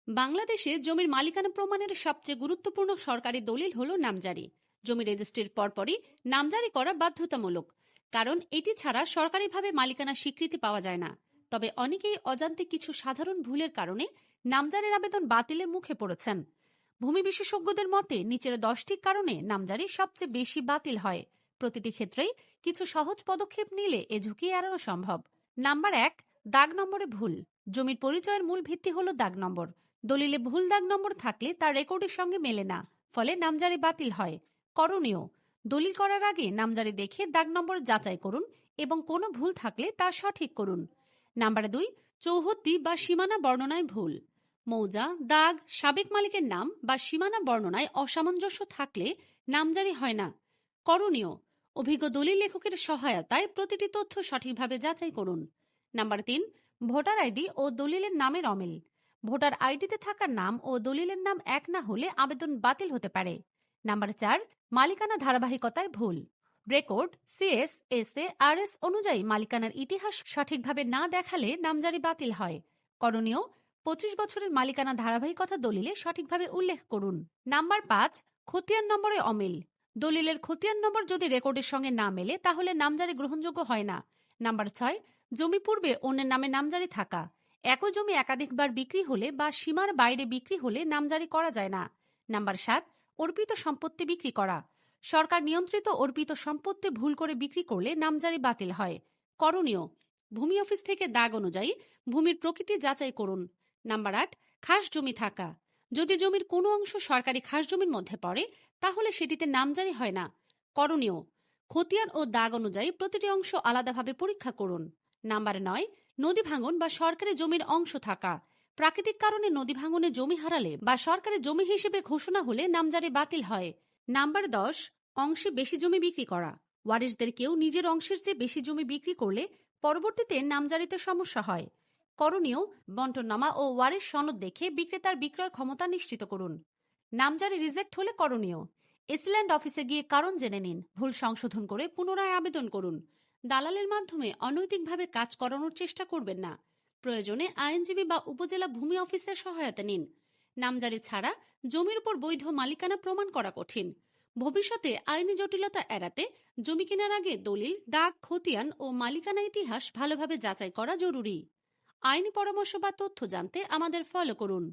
বাংলাদেশে জমির মালিকানা প্রমাণের সবচেয়ে গুরুত্বপূর্ণ সরকারি দলিল হলো নামজারি। জমি রেজিস্ট্রির পরপরই নামজারি করা বাধ্যতামূলক, কারণ এটি ছাড়া সরকারিভাবে মালিকানা স্বীকৃতি পাওয়া যায় না। তবে অনেকেই অজান্তে কিছু সাধারণ ভুলের কারণে নামজারির আবেদন বাতিলের মুখে পড়েছেন। ভূমি বিশেষজ্ঞদের মতে নিচের 10টি কারণে নামজারি সবচেয়ে বেশি বাতিল হয়। প্রতিটি ক্ষেত্রেই কিছু সহজ পদক্ষেপ নিলে এ ঝুঁকি এড়ানো সম্ভব। নাম্বার 1, দাগ নম্বরে ভুল। জমির পরিচয়ের মূল ভিত্তি হলো দাগ নম্বর। দলিলে ভুল দাগ নম্বর থাকলে তা রেকর্ডের সঙ্গে মেলে না, ফলে নামজারি বাতিল হয়। করণীয়: দলিল করার আগে নামজারি দেখে দাগ নম্বর যাচাই করুন এবং কোনো ভুল থাকলে তা সঠিক করুন। নাম্বার 2, চৌহদ্দি বা সীমানা বর্ণনায় ভুল। মৌজা, দাগ, সাবেক মালিকের নাম বা সীমানা বর্ণনায় অসামঞ্জস্য থাকলে নামজারি হয় না। করণীয়: অভিজ্ঞ দলিল লেখকের সহায়তায় প্রতিটি তথ্য সঠিকভাবে যাচাই করুন। নাম্বার 3, ভোটার আইডি ও দলিলের নামের অমিল। ভোটার আইডিতে থাকা নাম ও দলিলের নাম এক না হলে আবেদন বাতিল হতে পারে। নাম্বার 4, মালিকানা ধারাবাহিকতায় ভুল। রেকর্ড, সিএস, এসএ, আরএস অনুযায়ী মালিকানার ইতিহাস সঠিকভাবে না দেখালে নামজারি বাতিল হয়। করণীয়: 25 বছরের মালিকানা ধারাবাহিকতা দলিলে সঠিকভাবে উল্লেখ করুন। নাম্বার 5, খতিয়ান নম্বরে অমিল। দলিলের খতিয়ান নম্বর যদি রেকর্ডের সঙ্গে না মেলে তাহলে নামজারি গ্রহণযোগ্য হয় না। নাম্বার 6, জমি পূর্বে অন্যের নামে নামজারি থাকা। একই জমি একাধিকবার বিক্রি হলে বা সীমার বাইরে বিক্রি হলে নামজারি করা যায় না। নাম্বার 7, অর্পিত সম্পত্তি বিক্রি করা। সরকার নিয়ন্ত্রিত অর্পিত সম্পত্তি ভুল করে বিক্রি করলে নামজারি বাতিল হয়। করণীয়: ভূমি অফিস থেকে দাগ অনুযায়ী ভূমির প্রকৃতি যাচাই করুন। নাম্বার 8, খাস জমি থাকা। যদি জমির কোনো অংশ সরকারি খাস জমির মধ্যে পড়ে তাহলে সেটিতে নামজারি হয় না। করণীয়: খতিয়ান ও দাগ অনুযায়ী প্রতিটি অংশ আলাদাভাবে পরীক্ষা করুন। নাম্বার 9, নদী ভাঙন বা সরকারি জমির অংশ থাকা। প্রাকৃতিক কারণে নদী ভাঙনে জমি হারালে বা সরকারি জমি হিসেবে ঘোষণা হলে নামজারি বাতিল হয়। নাম্বার 10, অংশে বেশি জমি বিক্রি করা। ওয়ারিশদের কেউ নিজের অংশের চেয়ে বেশি জমি বিক্রি করলে পরবর্তীতে নামজারিতে সমস্যা হয়। করণীয়: বন্টননামা ও ওয়ারিশ সনদ দেখে বিক্রেতার বিক্রয় ক্ষমতা নিশ্চিত করুন। নামজারি রিজেক্ট হলে করণীয়: এসিল্যান্ড অফিসে গিয়ে কারণ জেনে নিন, ভুল সংশোধন করে পুনরায় আবেদন করুন। দালালের মাধ্যমে অনৈতিকভাবে কাজ করানোর চেষ্টা করবেন না। প্রয়োজনে আইনজীবী বা উপজেলা ভূমি অফিসের সহায়তা নিন। নামজারি ছাড়া জমির উপর বৈধ মালিকানা প্রমাণ করা কঠিন। ভবিষ্যতে আইনি জটিলতা এড়াতে জমি কেনার আগে দলিল, দাগ, খতিয়ান ও মালিকানা ইতিহাস ভালোভাবে যাচাই করা জরুরি। আইনি পরামর্শ বা তথ্য জানতে আমাদের ফলো করুন।